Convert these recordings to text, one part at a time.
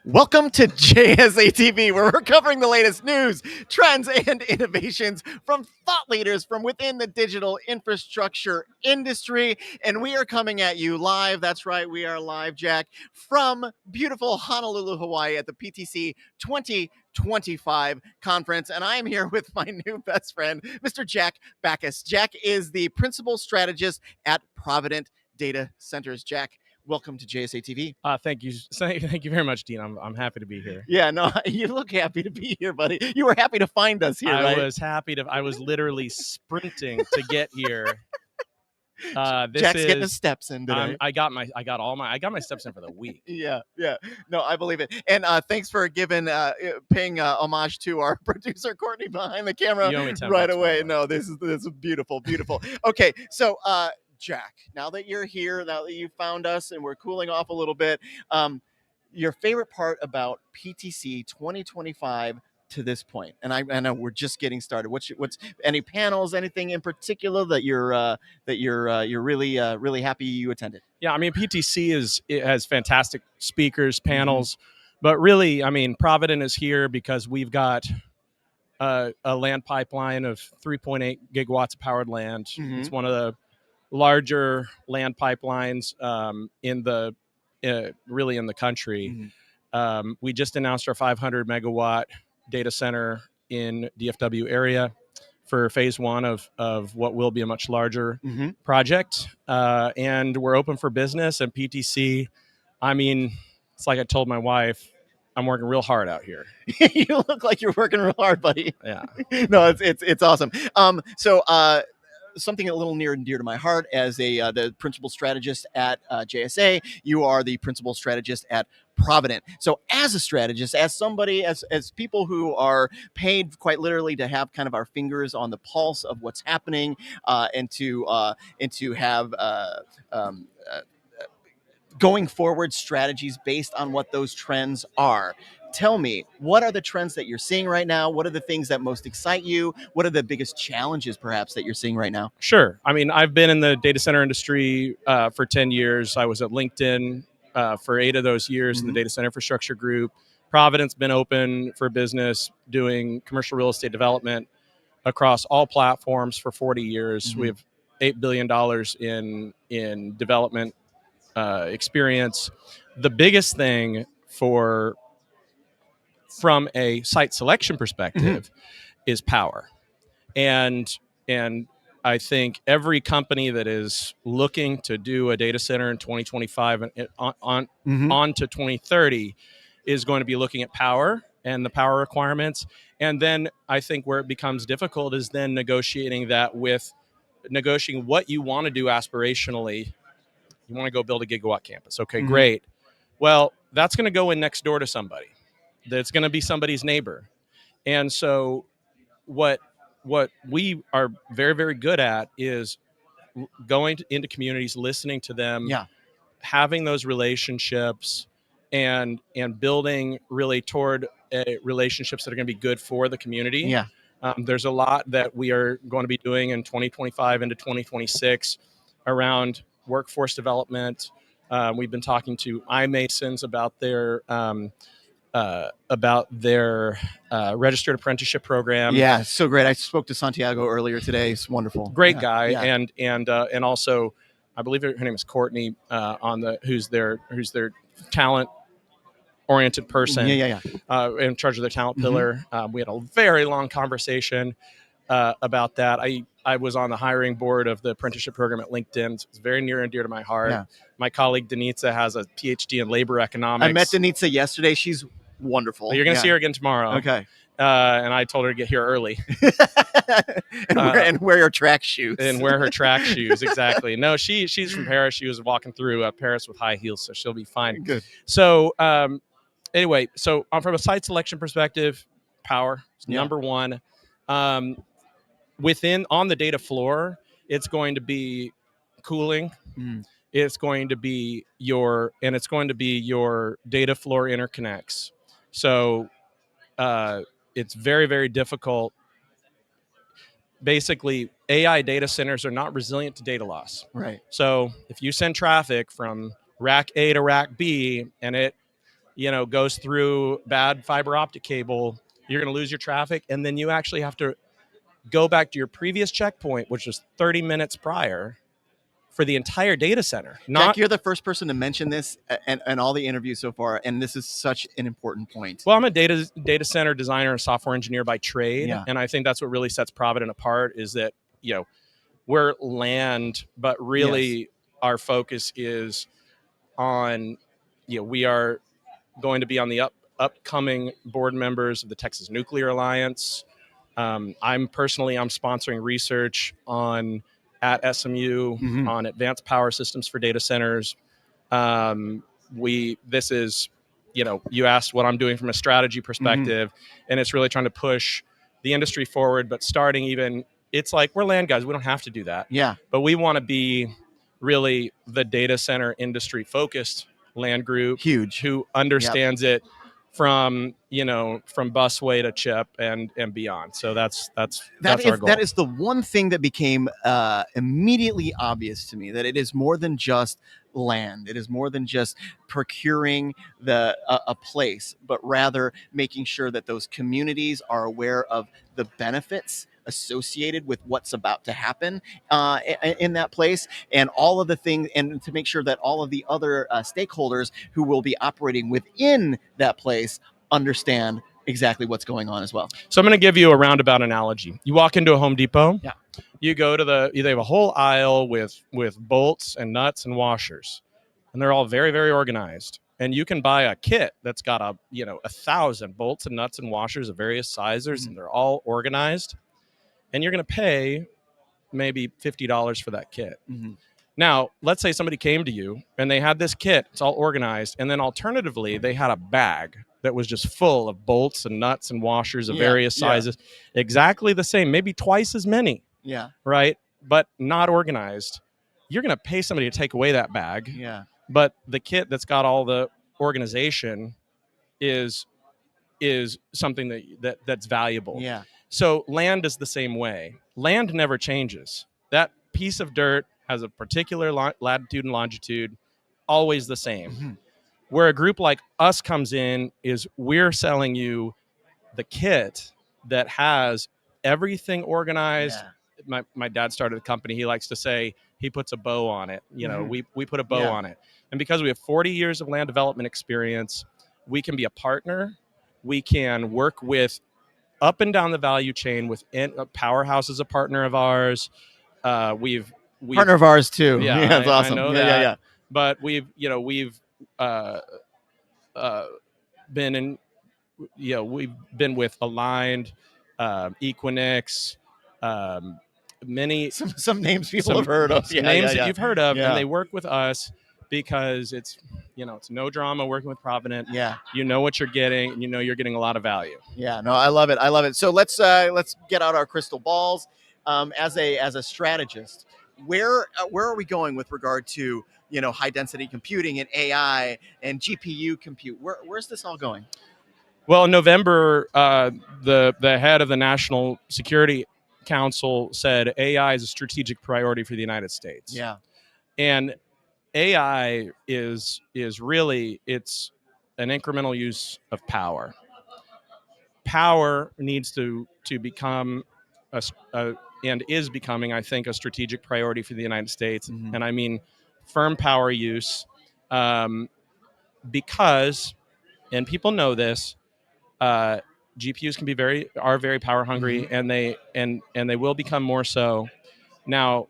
Welcome to JSA TV, where we're covering the latest news, trends, and innovations from thought leaders from within the digital infrastructure industry. And we are coming at you live. That's right, we are live, Jack, from beautiful Honolulu, Hawaii at the PTC 2025 conference. And I am here with my new best friend, Mr. Jack Backus. Jack is the principal strategist at Provident Data Centers. Jack, welcome to JSA TV. Thank you very much, Dean. I'm happy to be here. Yeah, no, you look happy to be here, buddy. You were happy to find us here, right? I was literally sprinting to get here. Jack's getting his steps in today. I got my steps in for the week. Yeah. No, I believe it. And thanks for paying homage to our producer Courtney behind the camera You owe me 10 right bucks, away. by the way. No, this is beautiful. Okay, so Jack, now that you're here, now that you found us, and we're cooling off a little bit, your favorite part about PTC 2025 to this point, and I know we're just getting started. What's any panels, anything in particular that you're really happy you attended? Yeah, I mean it has fantastic speakers, panels, but really, I mean Provident is here because we've got a land pipeline of 3.8 gigawatts of powered land. It's one of the larger land pipelines really in the country. We just announced our 500 megawatt data center in DFW area for phase one of what will be a much larger project. And we're open for business. And PTC, I mean, it's like I told my wife, I'm working real hard out here. You look like you're working real hard, buddy. Yeah. No, it's awesome. So something a little near and dear to my heart as the principal strategist at JSA, you are the principal strategist at Provident. So as a strategist, as somebody, as people who are paid quite literally to have kind of our fingers on the pulse of what's happening, and to have going forward strategies based on what those trends are. Tell me, what are the trends that you're seeing right now? What are the things that most excite you? What are the biggest challenges, perhaps, that you're seeing right now? Sure. I mean, I've been in the data center industry for 10 years. I was at LinkedIn for 8 of those years in the data center infrastructure group. Provident's been open for business, doing commercial real estate development across all platforms for 40 years. We have $8 billion in development experience. The biggest thing from a site selection perspective is power. And I think every company that is looking to do a data center in 2025 and on to 2030 is going to be looking at power and the power requirements. And then I think where it becomes difficult is then negotiating what you want to do aspirationally. You want to go build a gigawatt campus. Okay, great. Well, that's going to go in next door to somebody. That's going to be somebody's neighbor. And so what we are very, very good at is going into communities, listening to them, having those relationships, and building really toward relationships that are going to be good for the community. There's a lot that we are going to be doing in 2025 into 2026 around workforce development. We've been talking to iMasons about their registered apprenticeship program. Yeah, it's so great. I spoke to Santiago earlier today. It's wonderful. Great guy. And also, I believe her name is Courtney, who's their talent oriented person. In charge of their talent pillar. We had a very long conversation about that. I was on the hiring board of the apprenticeship program at LinkedIn. So it's very near and dear to my heart. My colleague Denitza has a PhD in labor economics. I met Denitza yesterday. She's wonderful. You're going to see her again tomorrow. Okay. And I told her to get here early. and wear her track shoes. And wear her track shoes, exactly. No, she's from Paris. She was walking through Paris with high heels, so she'll be fine. Good. So anyway, from a site selection perspective, power is number one. On the data floor, it's going to be cooling. It's going to be your data floor interconnects. So it's very, very difficult. Basically, AI data centers are not resilient to data loss. Right. So if you send traffic from rack A to rack B and it goes through bad fiber optic cable, you're going to lose your traffic, and then you actually have to go back to your previous checkpoint, which was 30 minutes prior, for the entire data center. Jack, you're the first person to mention this and all the interviews so far, and this is such an important point. Well, I'm a data center designer and software engineer by trade, Yeah. and I think that's what really sets Provident apart is that we're land, but really our focus is on we are going to be on the upcoming board members of the Texas Nuclear Alliance. I'm sponsoring research at SMU on advanced power systems for data centers. This is, you asked what I'm doing from a strategy perspective, and it's really trying to push the industry forward. But starting even, it's like we're land guys. We don't have to do that. Yeah. But we want to be really the data center industry focused land group, huge, who understands it from busway to chip and beyond. So that's our goal. That is the one thing that became immediately obvious to me, that it is more than just land. It is more than just procuring a place, but rather making sure that those communities are aware of the benefits associated with what's about to happen in that place, and all of the things, and to make sure that all of the other stakeholders who will be operating within that place understand exactly what's going on as well. So I'm going to give you a roundabout analogy. You walk into a Home Depot. Yeah. You go to they have a whole aisle with bolts and nuts and washers, and they're all very, very organized. And you can buy a kit that's got 1,000 bolts and nuts and washers of various sizes, and they're all organized. And you're going to pay maybe $50 for that kit. Now, let's say somebody came to you and they had this kit, it's all organized, and then alternatively, they had a bag that was just full of bolts and nuts and washers of various sizes, exactly the same, maybe twice as many. Yeah. Right? But not organized. You're going to pay somebody to take away that bag. Yeah. But the kit that's got all the organization is something that's valuable. Yeah. So land is the same way. Land never changes. That piece of dirt has a particular latitude and longitude, always the same. Where a group like us comes in is we're selling you the kit that has everything organized. My dad started a company. He likes to say he puts a bow on it. We put a bow on it. And because we have 40 years of land development experience, we can be a partner. We can work with up and down the value chain. Powerhouse is a partner of ours. We've partner of ours too. Yeah, That's awesome. I know that. Yeah. But we've been in. We've been with Aligned, Equinix, many some names people have heard of. Names that you've heard of, and they work with us because it's no drama working with Provident. Yeah. You know what you're getting, and you're getting a lot of value. Yeah, no, I love it. So let's get out our crystal balls. As a strategist, where are we going with regard to high density computing and AI and GPU compute? Where's this all going? Well, in November, the head of the National Security Council said AI is a strategic priority for the United States. Yeah. And AI is really, it's an incremental use of power. Power needs to become and is becoming, I think, a strategic priority for the United States. And I mean firm power use, because, and people know this, GPUs can be very power hungry, and they will become more so. Now,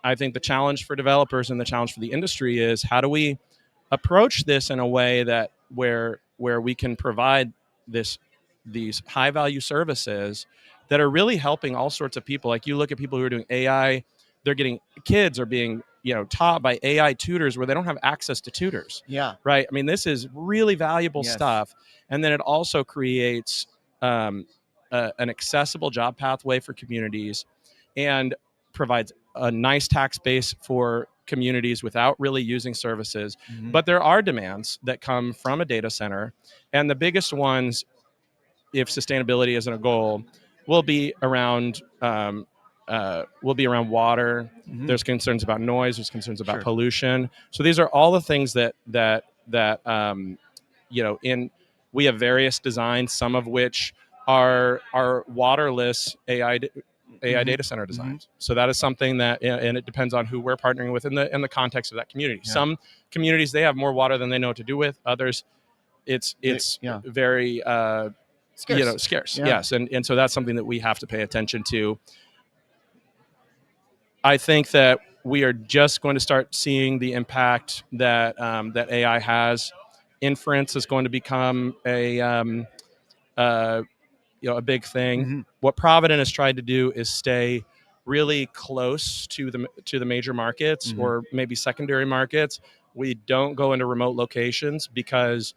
I think the challenge for developers and the challenge for the industry is how do we approach this in a way that where we can provide these high value services that are really helping all sorts of people. Like you look at people who are doing AI, kids are being taught by AI tutors where they don't have access to tutors. Yeah. Right. I mean, this is really valuable stuff. And then it also creates an accessible job pathway for communities and provides a nice tax base for communities without really using services. But there are demands that come from a data center. And the biggest ones, if sustainability isn't a goal, will be around water. There's concerns about noise. There's concerns about pollution. So these are all the things that we have various designs, some of which are waterless AI data center designs. So that is something that, and it depends on who we're partnering with in the context of that community. Yeah. Some communities, they have more water than they know what to do with. Others, it's very scarce. Scarce. Yeah. Yes, and so that's something that we have to pay attention to. I think that we are just going to start seeing the impact that that AI has. Inference is going to become a big thing. What Provident has tried to do is stay really close to the major markets or maybe secondary markets. We don't go into remote locations because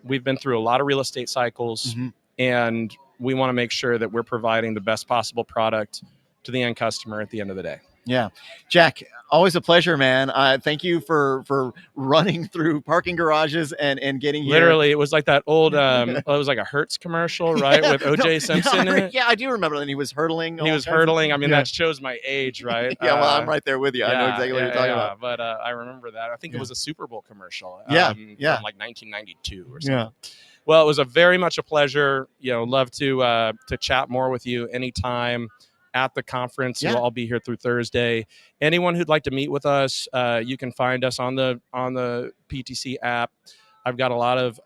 we've been through a lot of real estate cycles, and we want to make sure that we're providing the best possible product to the end customer at the end of the day. Yeah. Jack, always a pleasure, man. Thank you for running through parking garages and getting here. Literally, it was like that old, it was like a Hertz commercial, right? With O.J. Simpson in it. Yeah, I do remember that. He was hurtling. He was hurtling. I mean, that shows my age, right? Yeah, well, I'm right there with you. I know exactly what you're talking about. But I remember that. I think it was a Super Bowl commercial. From like 1992 or something. Yeah. Well, it was very much a pleasure. Love to chat more with you anytime at the conference. You'll all be here through Thursday. Anyone who'd like to meet with us, you can find us on the PTC app. I've got a lot of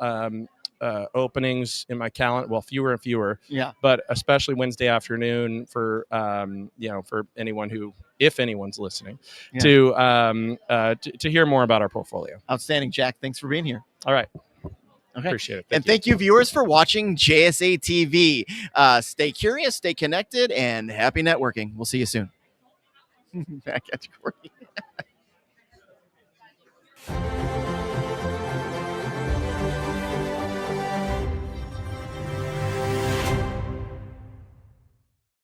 openings in my calendar. Well, fewer and fewer. Yeah. But especially Wednesday afternoon for for anyone who, if anyone's listening, to hear more about our portfolio. Outstanding, Jack. Thanks for being here. All right. Okay. Appreciate it. Thank you, viewers, for watching JSA TV. Stay curious, stay connected, and happy networking. We'll see you soon. Back at you, Corey.